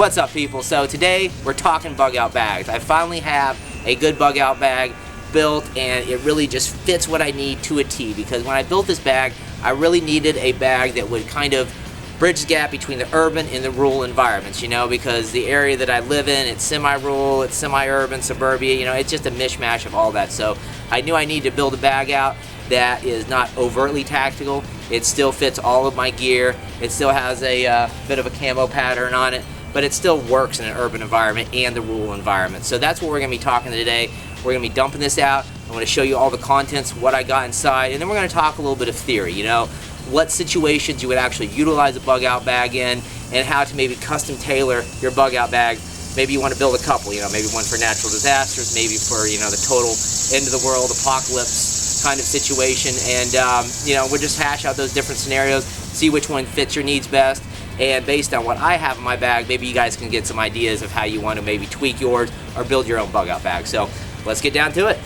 What's up, people? So today we're talking bug out bags. I finally have a good bug out bag built, and it really just fits what I need to a T, because when I built this bag I really needed a bag that would kind of bridge the gap between the urban and the rural environments, you know, because the area that I live in, it's semi-rural, it's semi-urban, suburbia, you know, it's just a mishmash of all that. So I knew I needed to build a bag out that is not overtly tactical. It still fits all of my gear. It still has a bit of a camo pattern on it, but it still works in an urban environment and the rural environment. So that's what we're going to be talking today. We're going to be dumping this out. I'm going to show you all the contents, what I got inside, and then we're going to talk a little bit of theory, you know, what situations you would actually utilize a bug out bag in, and how to maybe custom tailor your bug out bag. Maybe you want to build a couple, you know, maybe one for natural disasters, maybe for, you know, the total end of the world apocalypse kind of situation, and you know, we'll just hash out those different scenarios, see which one fits your needs best. And based on what I have in my bag, maybe you guys can get some ideas of how you want to maybe tweak yours or build your own bug out bag. So let's get down to it.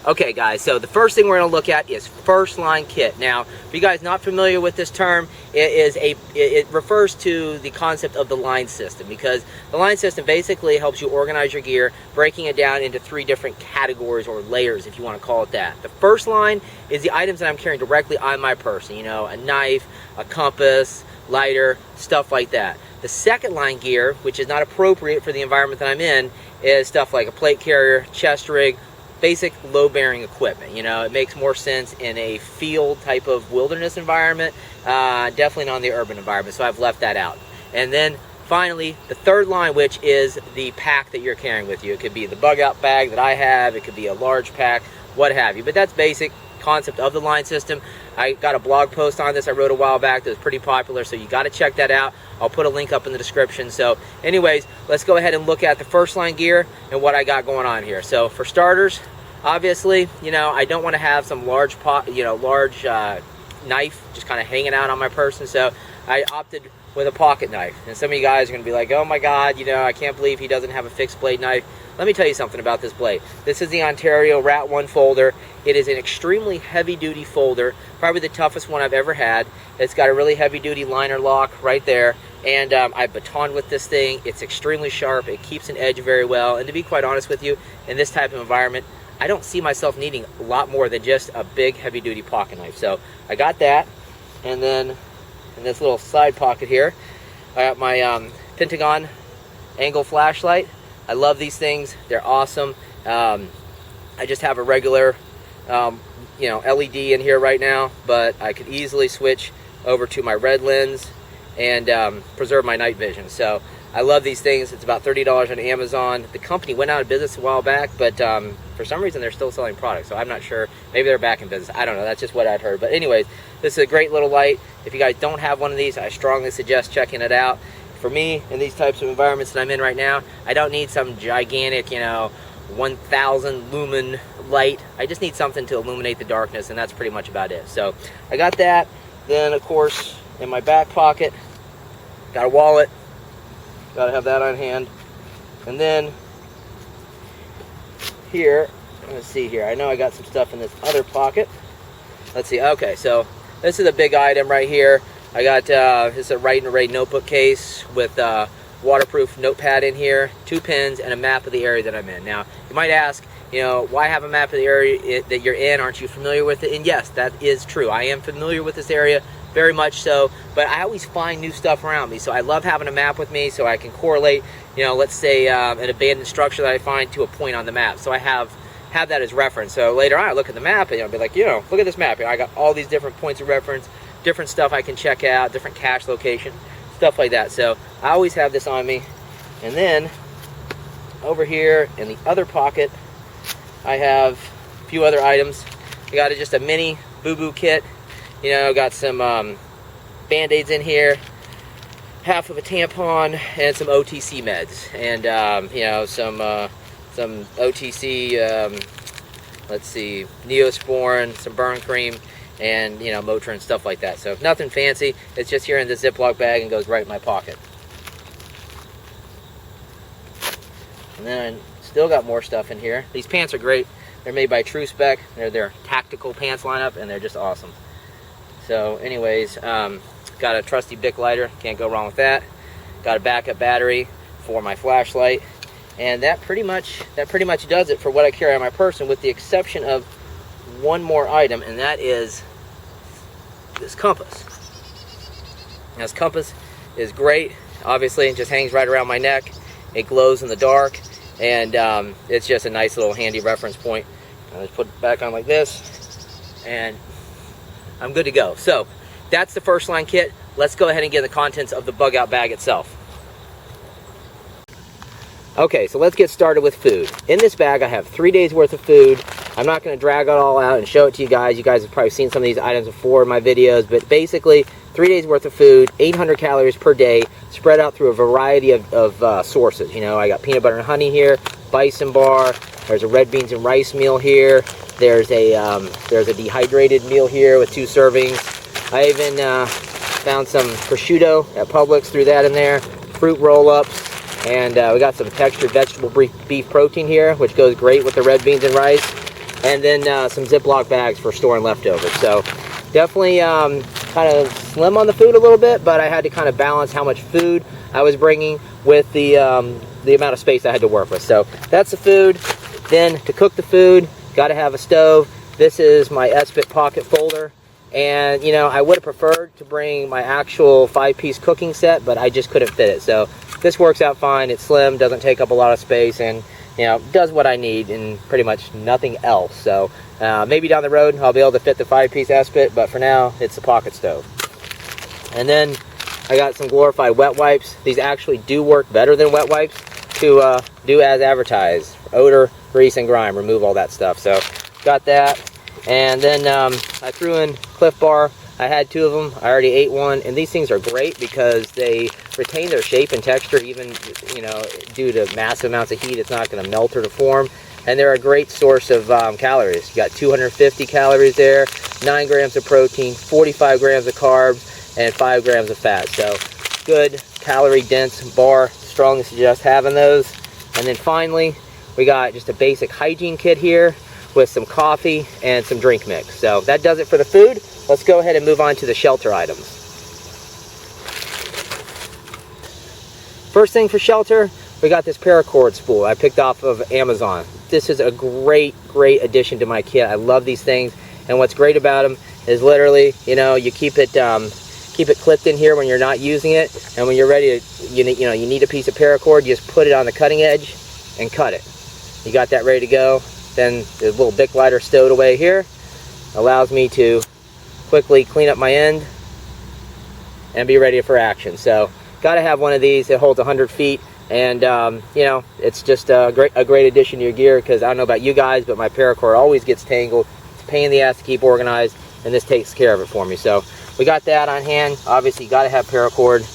Okay guys, so the first thing we're going to look at is first line kit. Now, for you guys not familiar with this term, it refers to the concept of the line system, because the line system basically helps you organize your gear, breaking it down into 3 different categories or layers, if you want to call it that. The first line is the items that I'm carrying directly on my person, you know, a knife, a compass, lighter, stuff like that. The second line gear, which is not appropriate for the environment that I'm in, is stuff like a plate carrier, chest rig, basic load-bearing equipment. You know, it makes more sense in a field type of wilderness environment, definitely not in the urban environment, so I've left that out. And then finally, the third line, which is the pack that you're carrying with you. It could be the bug out bag that I have, it could be a large pack, what have you, but that's basic concept of the line system. I got a blog post on this I wrote a while back that was pretty popular, so you got to check that out. I'll put a link up in the description. So anyways, let's go ahead and look at the first line gear and what I got going on here. So for starters, obviously, you know, I don't want to have some large knife just kind of hanging out on my person, so I opted with a pocket knife. And some of you guys are going to be like, oh my god, you know, I can't believe he doesn't have a fixed blade knife. Let me tell you something about this blade. This is the Ontario Rat 1 folder. It is an extremely heavy-duty folder, probably the toughest one I've ever had. It's got a really heavy-duty liner lock right there, and I batoned with this thing. It's extremely sharp. It keeps an edge very well, and to be quite honest with you, in this type of environment, I don't see myself needing a lot more than just a big heavy-duty pocket knife. So I got that, and then in this little side pocket here, I got my Pentagon angle flashlight. I love these things. They're awesome. I just have a regular, you know, LED in here right now, but I could easily switch over to my red lens and preserve my night vision. So I love these things. It's about $30 on Amazon. The company went out of business a while back, but for some reason they're still selling products, so I'm not sure. Maybe they're back in business. I don't know. That's just what I'd heard. But anyways, this is a great little light. If you guys don't have one of these, I strongly suggest checking it out. For me, in these types of environments that I'm in right now, I don't need some gigantic, you know, 1,000 lumen light. I just need something to illuminate the darkness, and that's pretty much about it. So I got that. Then, of course, in my back pocket, got a wallet. Got to have that on hand. And then here, let's see here. I know I got some stuff in this other pocket. Let's see. Okay, so this is a big item right here. I got this is a Write and Array notebook case with waterproof notepad in here, 2 pens, and a map of the area that I'm in. Now, you might ask, you know, why have a map of the area that you're in? Aren't you familiar with it? And yes, that is true. I am familiar with this area, very much so, but I always find new stuff around me, so I love having a map with me so I can correlate, you know, let's say an abandoned structure that I find to a point on the map. So I have that as reference. So later on, I look at the map and I'll be like, you know, look at this map here. I got all these different points of reference, different stuff I can check out, different cache location, stuff like that. So I always have this on me. And then over here in the other pocket, I have a few other items. I got just a mini boo-boo kit. You know, got some Band-Aids in here, half of a tampon, and some OTC meds, and you know, some OTC, let's see, Neosporin, some burn cream, and you know, Motrin, stuff like that. So nothing fancy. It's just here in this Ziploc bag and goes right in my pocket. And then still got more stuff in here. These pants are great. They're made by True Spec. They're their tactical pants lineup, and they're just awesome. So anyways, got a trusty Bic lighter. Can't go wrong with that. Got a backup battery for my flashlight. And that pretty much does it for what I carry on my person, with the exception of one more item, and that is this compass. Now, this compass is great. Obviously, it just hangs right around my neck. It glows in the dark, and it's just a nice little handy reference point. I'll just put it back on like this, and I'm good to go. So that's the first line kit. Let's go ahead and get the contents of the bug out bag itself. Okay, so let's get started with food. In this bag, I have 3 days worth of food. I'm not going to drag it all out and show it to you guys. You guys have probably seen some of these items before in my videos, but basically 3 days worth of food, 800 calories per day, spread out through a variety of sources. You know, I got peanut butter and honey here, bison bar, there's a red beans and rice meal here, there's a dehydrated meal here with 2 servings. I even found some prosciutto at Publix, threw that in there, fruit roll-ups, and we got some textured vegetable beef protein here, which goes great with the red beans and rice, and then some Ziploc bags for storing leftovers. So definitely kind of slim on the food a little bit, but I had to kind of balance how much food I was bringing with the amount of space I had to work with. So that's the food. Then to cook the food, got to have a stove. This is my SBIT pocket folder. And, you know, I would have preferred to bring my actual 5-piece cooking set, but I just couldn't fit it. So this works out fine. It's slim, doesn't take up a lot of space, and, you know, does what I need and pretty much nothing else. So maybe down the road I'll be able to fit the 5-piece SBIT, but for now it's the pocket stove. And then I got some glorified wet wipes. These actually do work better than wet wipes to do as advertised. Odor, grease, and grime. Remove all that stuff. So got that. And then I threw in Cliff Bar. I had 2 of them. I already ate one, and these things are great because they retain their shape and texture, even, you know, due to massive amounts of heat. It's not going to melt or deform, and they're a great source of calories. You got 250 calories there, 9 grams of protein, 45 grams of carbs, and 5 grams of fat. So good calorie dense bar. Strongly suggest having those. And then finally, we got just a basic hygiene kit here with some coffee and some drink mix. So that does it for the food. Let's go ahead and move on to the shelter items. First thing for shelter, we got this paracord spool I picked off of Amazon. This is a great addition to my kit. I love these things, and what's great about them is literally, you know, you keep it clipped in here when you're not using it, and when you're ready to, you need a piece of paracord, you just put it on the cutting edge and cut it. You got that ready to go. Then the little Bic lighter stowed away here allows me to quickly clean up my end and be ready for action. So got to have one of these. It holds 100 feet, and you know, it's just a great addition to your gear, because I don't know about you guys, but my paracord always gets tangled. It's a pain in the ass to keep organized, and this takes care of it for me. So we got that on hand. Obviously you got to have paracord.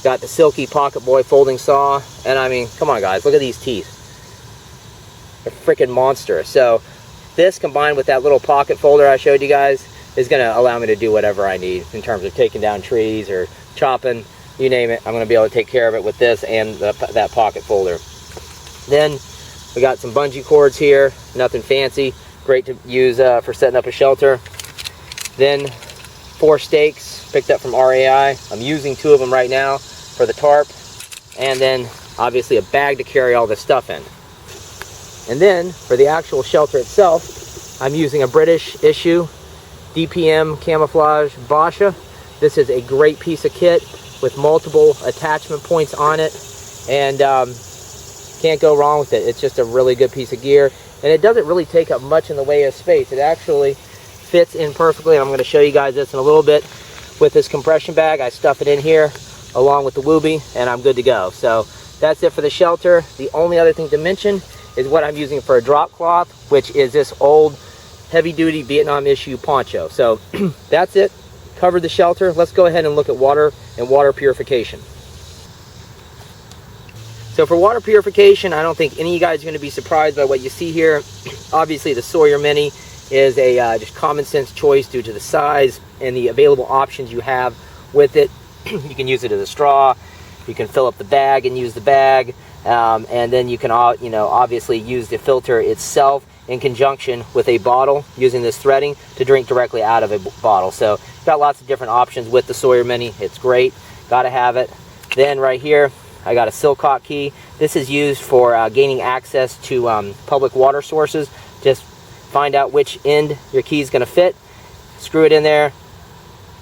Got the Silky Pocket Boy folding saw, and I mean, come on guys, look at these teeth. They're freaking monstrous. So this, combined with that little pocket folder I showed you guys, is going to allow me to do whatever I need in terms of taking down trees or chopping, you name it. I'm going to be able to take care of it with this and that pocket folder. Then we got some bungee cords here, nothing fancy, great to use for setting up a shelter. Then 4 stakes picked up from RAI. I'm using 2 of them right now for the tarp, and then obviously a bag to carry all this stuff in. And then for the actual shelter itself, I'm using a British issue DPM camouflage Basha. This is a great piece of kit with multiple attachment points on it, and can't go wrong with it. It's just a really good piece of gear, and it doesn't really take up much in the way of space. It actually fits in perfectly, and I'm going to show you guys this in a little bit. With this compression bag, I stuff it in here along with the Wooby, and I'm good to go. So that's it for the shelter. The only other thing to mention is what I'm using for a drop cloth, which is this old heavy-duty Vietnam issue poncho. So that's it covered the shelter, let's go ahead and look at water and water purification. So for water purification, I don't think any of you guys are going to be surprised by what you see here. Obviously, the Sawyer Mini is a just common sense choice due to the size and the available options you have with it. You can use it as a straw, you can fill up the bag and use the bag, and then you can obviously use the filter itself in conjunction with a bottle using this threading to drink directly out of a bottle. So got lots of different options with the Sawyer Mini. It's great, gotta have it. Then right here I got a Silcock key. This is used for gaining access to public water sources. Just find out which end your key is going to fit, screw it in there,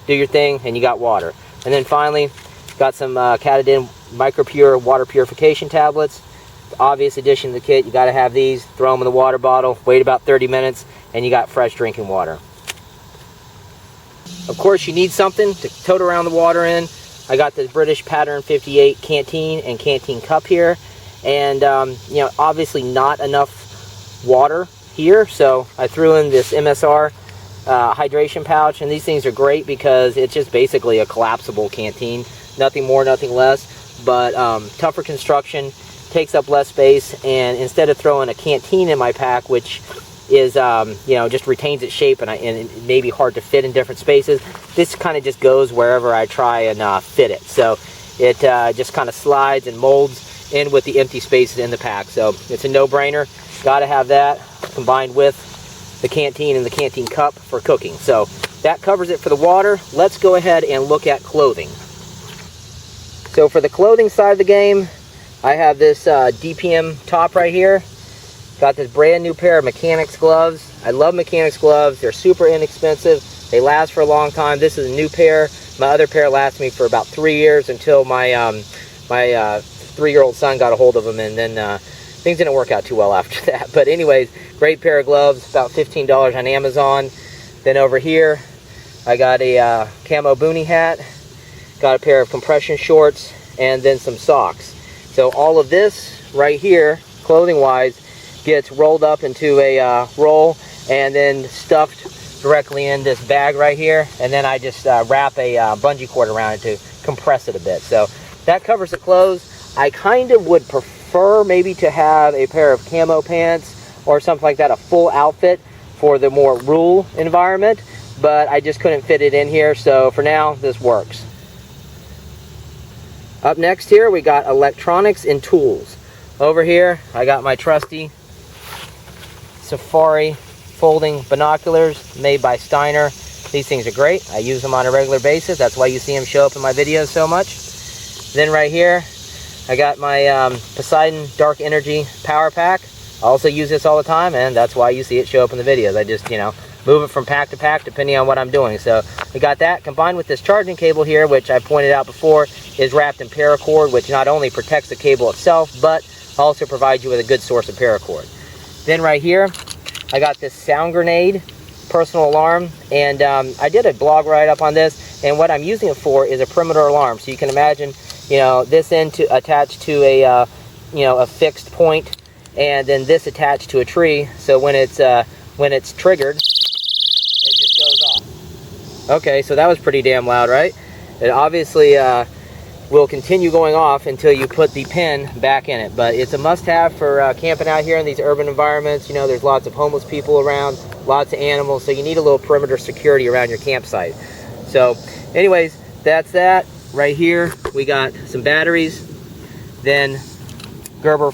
do your thing, and you got water. And then finally, got some Katadyn MicroPure water purification tablets. Obvious addition to the kit. You got to have these. Throw them in the water bottle. Wait about 30 minutes, and you got fresh drinking water. Of course, you need something to tote around the water in. I got the British Pattern 58 canteen and canteen cup here, and obviously not enough water here, so I threw in this MSR hydration pouch, and these things are great because it's just basically a collapsible canteen, nothing more, nothing less, but tougher construction, takes up less space, and instead of throwing a canteen in my pack, which is just retains its shape and it may be hard to fit in different spaces, this kind of just goes wherever I try and fit it. So it just kind of slides and molds in with the empty spaces in the pack. So it's a no-brainer. Got to have that combined with the canteen and the canteen cup for cooking. So that covers it for the water. Let's go ahead and look at clothing. So for the clothing side of the game, I have this DPM top right here. Got this brand new pair of mechanics gloves. I love mechanics gloves. They're super inexpensive. They last for a long time. This is a new pair. My other pair lasted me for about 3 years until my 3-year-old son got a hold of them, and then things didn't work out too well after that. But anyways, great pair of gloves, about $15 on Amazon. Then over here, I got a camo boonie hat, got a pair of compression shorts, and then some socks. So all of this right here, clothing-wise, gets rolled up into a roll and then stuffed directly in this bag right here, and then I just wrap a bungee cord around it to compress it a bit. So that covers the clothes. I kind of would prefer maybe to have a pair of camo pants or something like that, a full outfit for the more rural environment, but I just couldn't fit it in here, so for now this works. Up next here we got electronics and tools. Over here I got my trusty Safari folding binoculars made by Steiner. These things are great. I use them on a regular basis. That's why you see them show up in my videos so much. Then right here I got my Poseidon Dark Energy power pack. I also use this all the time, and that's why you see it show up in the videos. I just move it from pack to pack depending on what I'm doing. So we got that combined with this charging cable here, which I pointed out before is wrapped in paracord, which not only protects the cable itself but also provides you with a good source of paracord. Then right here I got this sound grenade personal alarm, and I did a blog write-up on this, and what I'm using it for is a perimeter alarm. So you can imagine this end attached to a fixed point, and then this attached to a tree, so when it's triggered it just goes off. Okay, so that was pretty damn loud, right? It obviously will continue going off until you put the pin back in it, but it's a must-have for camping out here in these urban environments. There's lots of homeless people around, lots of animals, so you need a little perimeter security around your campsite. So anyways, that's that. Right here we got some batteries, then Gerber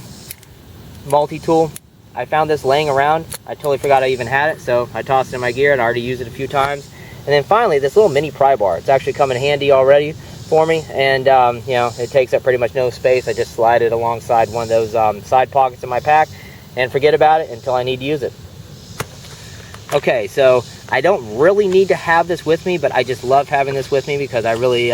multi-tool. I found this laying around. I totally forgot I even had it, so I tossed it in my gear and I already used it a few times. And then finally this little mini pry bar. It's actually come in handy already for me, and it takes up pretty much no space. I just slide it alongside one of those side pockets in my pack and forget about it until I need to use it. Okay, so I don't really need to have this with me, but I just love having this with me because I really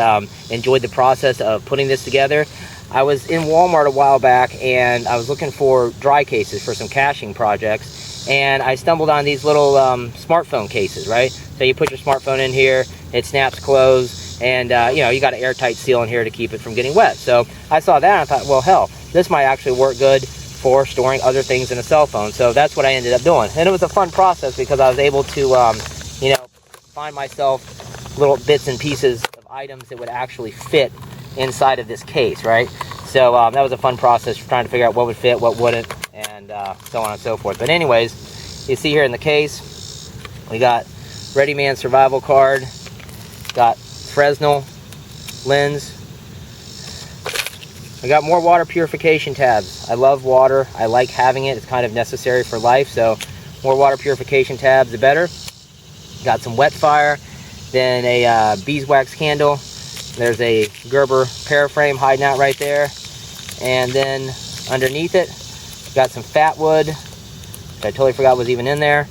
enjoyed the process of putting this together. I was in Walmart a while back and I was looking for dry cases for some caching projects, and I stumbled on these little smartphone cases, right? So you put your smartphone in here, it snaps closed, and you got an airtight seal in here to keep it from getting wet. So I saw that and I thought, well, hell, this might actually work good for storing other things in a cell phone. So that's what I ended up doing, and it was a fun process because I was able to find myself little bits and pieces of items that would actually fit inside of this case, right? So that was a fun process, trying to figure out what would fit, what wouldn't, and so on and so forth. But anyways, you see here in the case, we got Ready Man survival card, got Fresnel lens. We got more water purification tabs. I love water. I like having it. It's kind of necessary for life, so more water purification tabs, the better. Got some wet fire, then a beeswax candle. There's a Gerber paraframe hiding out right there. And then underneath it, got some fat wood, which I totally forgot was even in there.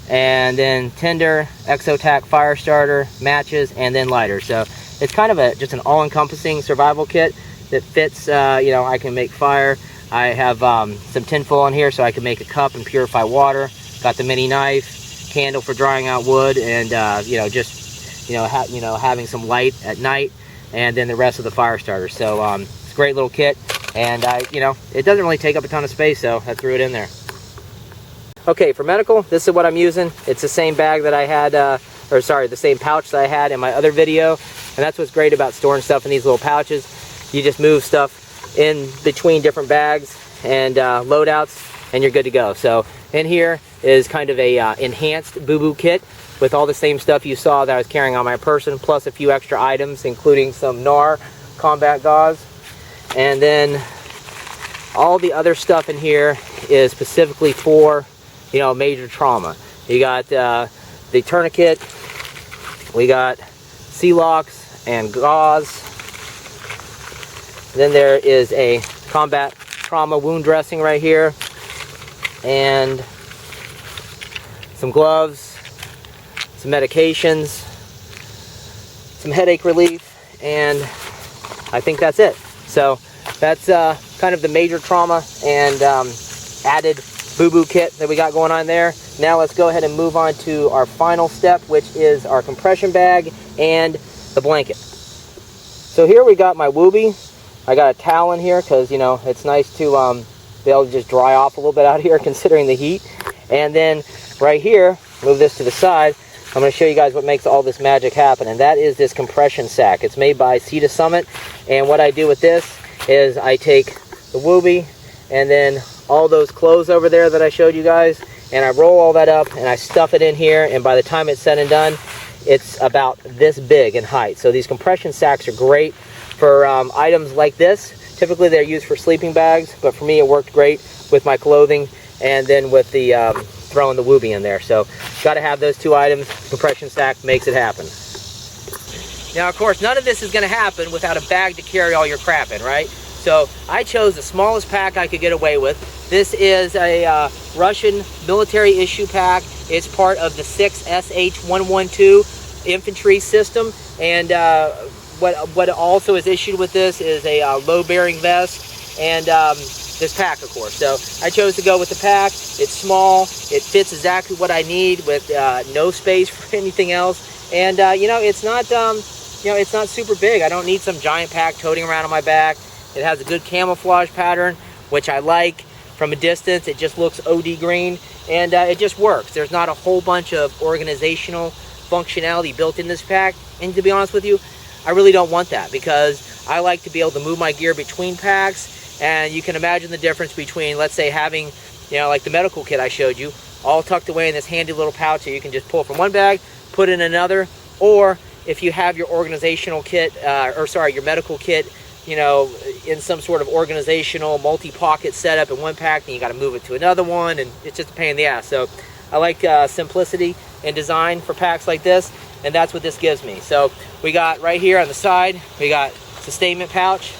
And then tinder, Exotac fire starter, matches, and then lighter. So it's kind of just an all-encompassing survival kit that fits. You know, I can make fire. I have some tinfoil in here so I can make a cup and purify water. Got the mini knife, candle for drying out wood, and you know, just having some light at night, and then the rest of the fire starter. So it's a great little kit, and it doesn't really take up a ton of space, so I threw it in there. Okay, for medical, this is what I'm using. It's the same bag that I had, the same pouch that I had in my other video. And that's what's great about storing stuff in these little pouches. You just move stuff in between different bags and loadouts, and you're good to go. So in here is kind of a enhanced boo-boo kit with all the same stuff you saw that I was carrying on my person, plus a few extra items, including some NAR combat gauze. And then all the other stuff in here is specifically for major trauma. You got the tourniquet, we got C-locks and gauze. Then there is a combat trauma wound dressing right here, and some gloves, some medications, some headache relief, and I think that's it. So that's kind of the major trauma and added boo-boo kit that we got going on there. Now let's go ahead and move on to our final step, which is our compression bag and the blanket. So here we got my Woobie. I got a towel in here because it's nice to be able to just dry off a little bit out here considering the heat. And then right here, move this to the side, I'm going to show you guys what makes all this magic happen, and that is this compression sack. It's made by Sea to Summit, and what I do with this is I take the Woobie and then all those clothes over there that I showed you guys, and I roll all that up and I stuff it in here, and by the time it's said and done, it's about this big in height. So these compression sacks are great for items like this. Typically they're used for sleeping bags, but for me it worked great with my clothing and then with the throwing the Woobie in there. So got to have those two items. Compression sack makes it happen. Now of course none of this is going to happen without a bag to carry all your crap in, right? So I chose the smallest pack I could get away with. This is a Russian military issue pack. It's part of the 6 SH112 infantry system, and what also is issued with this is a low-bearing vest and this pack, of course. So I chose to go with the pack. It's small. It fits exactly what I need with no space for anything else, and it's not it's not super big. I don't need some giant pack toting around on my back. It has a good camouflage pattern, which I like. From a distance, it just looks OD green, and it just works. There's not a whole bunch of organizational functionality built in this pack, and to be honest with you, I really don't want that, because I like to be able to move my gear between packs, and you can imagine the difference between, let's say, having, like the medical kit I showed you, all tucked away in this handy little pouch that you can just pull from one bag, put in another, or if you have your organizational kit, your medical kit, in some sort of organizational multi-pocket setup in one pack, then you got to move it to another one, and it's just a pain in the ass. So I like simplicity and design for packs like this, and that's what this gives me. So we got right here on the side, we got sustainment pouch,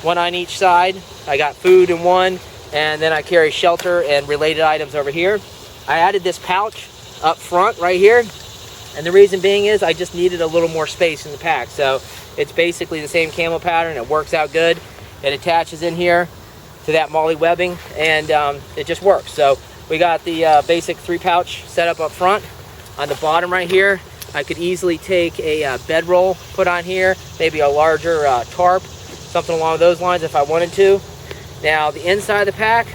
one on each side. I got food in one, and then I carry shelter and related items over here. I added this pouch up front right here, and the reason being is I just needed a little more space in the pack. So it's basically the same camo pattern. It works out good. It attaches in here to that MOLLE webbing, and it just works. So we got the basic 3-pouch setup up front. On the bottom right here, I could easily take a bedroll, put on here, maybe a larger tarp, something along those lines if I wanted to. Now the inside of the pack,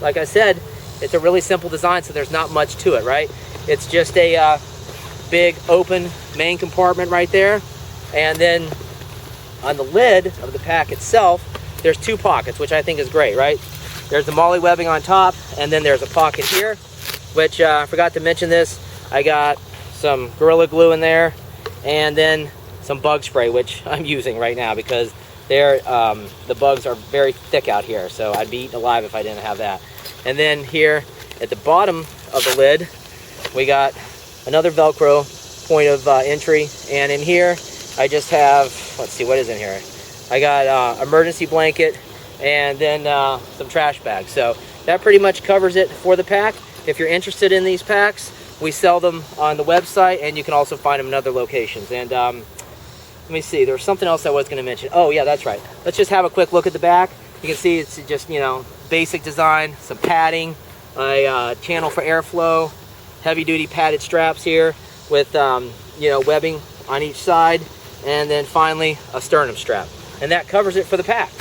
like I said, it's a really simple design, so there's not much to it, right? It's just a big open main compartment right there. And then on the lid of the pack itself, there's 2 pockets, which I think is great, right? There's the MOLLE webbing on top, and then there's a pocket here, which I forgot to mention this. I got some Gorilla Glue in there, and then some bug spray, which I'm using right now because the bugs are very thick out here, so I'd be eaten alive if I didn't have that. And then here at the bottom of the lid, we got another Velcro point of entry, and in here I just have, let's see, what is in here? I got emergency blanket and then some trash bags. So that pretty much covers it for the pack. If you're interested in these packs, we sell them on the website, and you can also find them in other locations. And let me see, there was something else I was going to mention. Oh yeah, that's right. Let's just have a quick look at the back. You can see it's just, you know, basic design, some padding, a channel for airflow, heavy duty padded straps here with you know, webbing on each side, and then finally a sternum strap. And that covers it for the pack.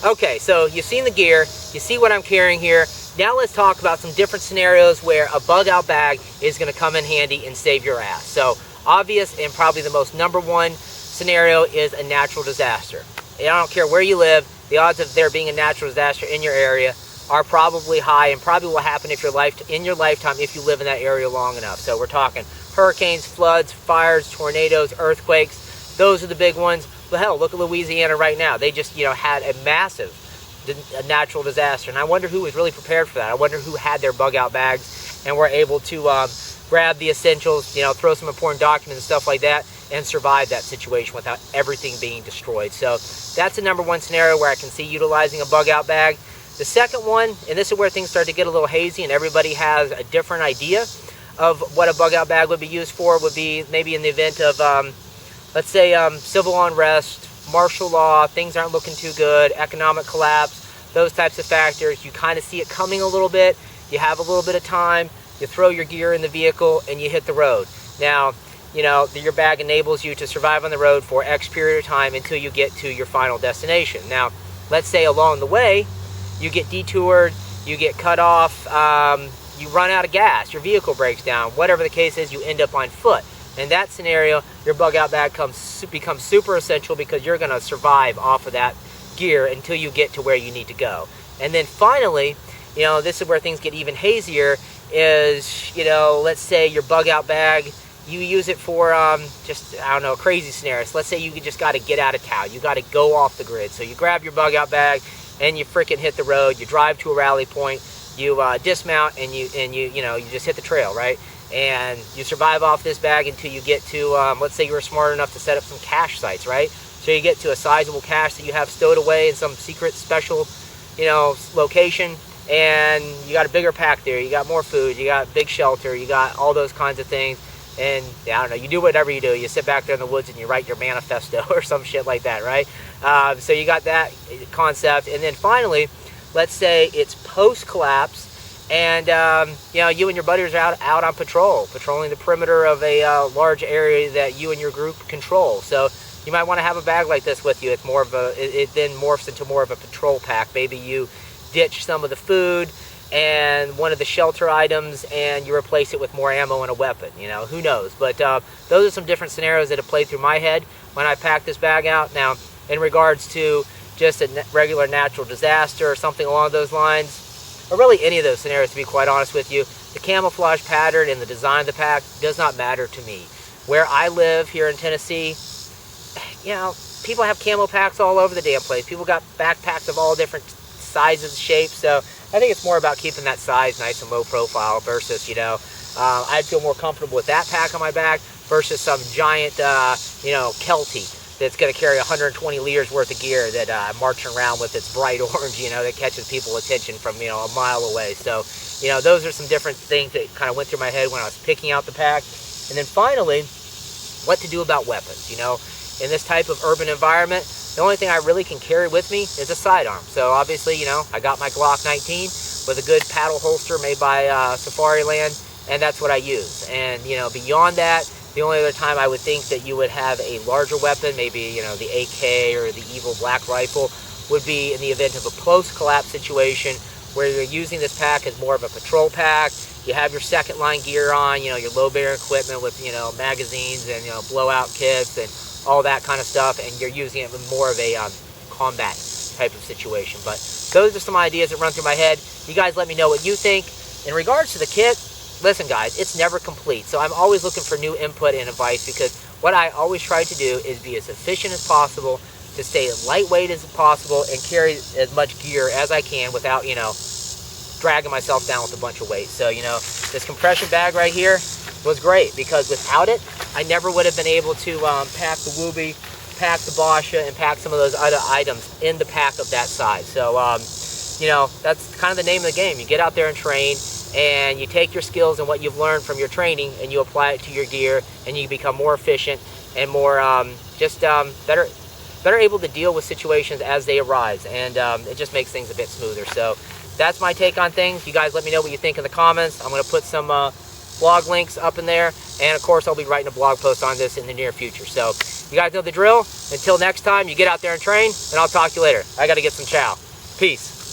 Okay, so you've seen the gear, you see what I'm carrying here. Now let's talk about some different scenarios where a bug out bag is going to come in handy and save your ass. So obvious and probably the most #1 scenario is a natural disaster. And I don't care where you live, the odds of there being a natural disaster in your area are probably high, and probably will happen in your lifetime if you live in that area long enough. So we're talking hurricanes, floods, fires, tornadoes, earthquakes. Those are the big ones. Well, hell, look at Louisiana right now. They just, you know, had a massive natural disaster, and I wonder who was really prepared for that. I wonder who had their bug out bags and were able to grab the essentials, you know, throw some important documents and stuff like that, and survive that situation without everything being destroyed. So that's the #1 scenario where I can see utilizing a bug out bag. The second one, and this is where things start to get a little hazy and everybody has a different idea of what a bug out bag would be used for, would be maybe in the event of let's say civil unrest, martial law, things aren't looking too good, economic collapse, those types of factors. You kind of see it coming a little bit, you have a little bit of time, you throw your gear in the vehicle and you hit the road. Now, you know, your bag enables you to survive on the road for X period of time until you get to your final destination. Now, let's say along the way, you get detoured, you get cut off, you run out of gas, your vehicle breaks down, whatever the case is, you end up on foot. In that scenario, your bug out bag becomes super essential because you're going to survive off of that gear until you get to where you need to go. And then finally, you know, this is where things get even hazier, is, you know, let's say your bug out bag, you use it for just, I don't know, crazy scenarios. Let's say you just got to get out of town, you got to go off the grid. So you grab your bug out bag and you freaking hit the road, you drive to a rally point, you dismount and you just hit the trail, right? And you survive off this bag until you get to, let's say you were smart enough to set up some cache sites, right? So you get to a sizable cache that you have stowed away in some secret special, you know, location, and you got a bigger pack there, you got more food, you got big shelter, you got all those kinds of things, and I don't know, you do whatever you do, you sit back there in the woods and you write your manifesto or some shit like that, right? So you got that concept, and then finally, let's say it's post-collapse, and you know, you and your buddies are out on patrolling the perimeter of a large area that you and your group control. So you might want to have a bag like this with you. It's more of it then morphs into more of a patrol pack. Maybe you ditch some of the food and one of the shelter items, and you replace it with more ammo and a weapon. You know, who knows? But those are some different scenarios that have played through my head when I packed this bag out. Now, in regards to just a regular natural disaster or something along those lines, or really any of those scenarios, to be quite honest with you, the camouflage pattern and the design of the pack does not matter to me. Where I live here in Tennessee, you know, people have camo packs all over the damn place. People got backpacks of all different sizes, shapes, so I think it's more about keeping that size nice and low profile versus, you know, I'd feel more comfortable with that pack on my back versus some giant, you know, Kelty that's going to carry 120 liters worth of gear that I'm marching around with. It's bright orange, you know, that catches people's attention from, you know, a mile away. So, you know, those are some different things that kind of went through my head when I was picking out the pack. And then finally, what to do about weapons. You know, in this type of urban environment, the only thing I really can carry with me is a sidearm. So obviously, you know, I got my Glock 19 with a good paddle holster made by Safariland, and that's what I use. And, you know, beyond that, the only other time I would think that you would have a larger weapon, maybe, you know, the AK or the Evil Black Rifle, would be in the event of a post-collapse situation where you're using this pack as more of a patrol pack. You have your second line gear on, you know, your low bearing equipment with, you know, magazines and, you know, blowout kits and all that kind of stuff, and you're using it with more of a combat type of situation. But those are some ideas that run through my head. You guys let me know what you think. In regards to the kit, listen guys, it's never complete. So I'm always looking for new input and advice, because what I always try to do is be as efficient as possible, to stay as lightweight as possible, and carry as much gear as I can without, you know, dragging myself down with a bunch of weight. So, you know, this compression bag right here was great, because without it, I never would have been able to pack the Wooby, pack the Basha, and pack some of those other items in the pack of that size. So, you know, that's kind of the name of the game. You get out there and train, and you take your skills and what you've learned from your training, and you apply it to your gear, and you become more efficient and more better able to deal with situations as they arise, and it just makes things a bit smoother. So that's my take on things. You guys let me know what you think in the comments. I'm going to put some blog links up in there, and of course I'll be writing a blog post on this in the near future. So you guys know the drill. Until next time, you get out there and train, and I'll talk to you later. I got to get some chow. Peace.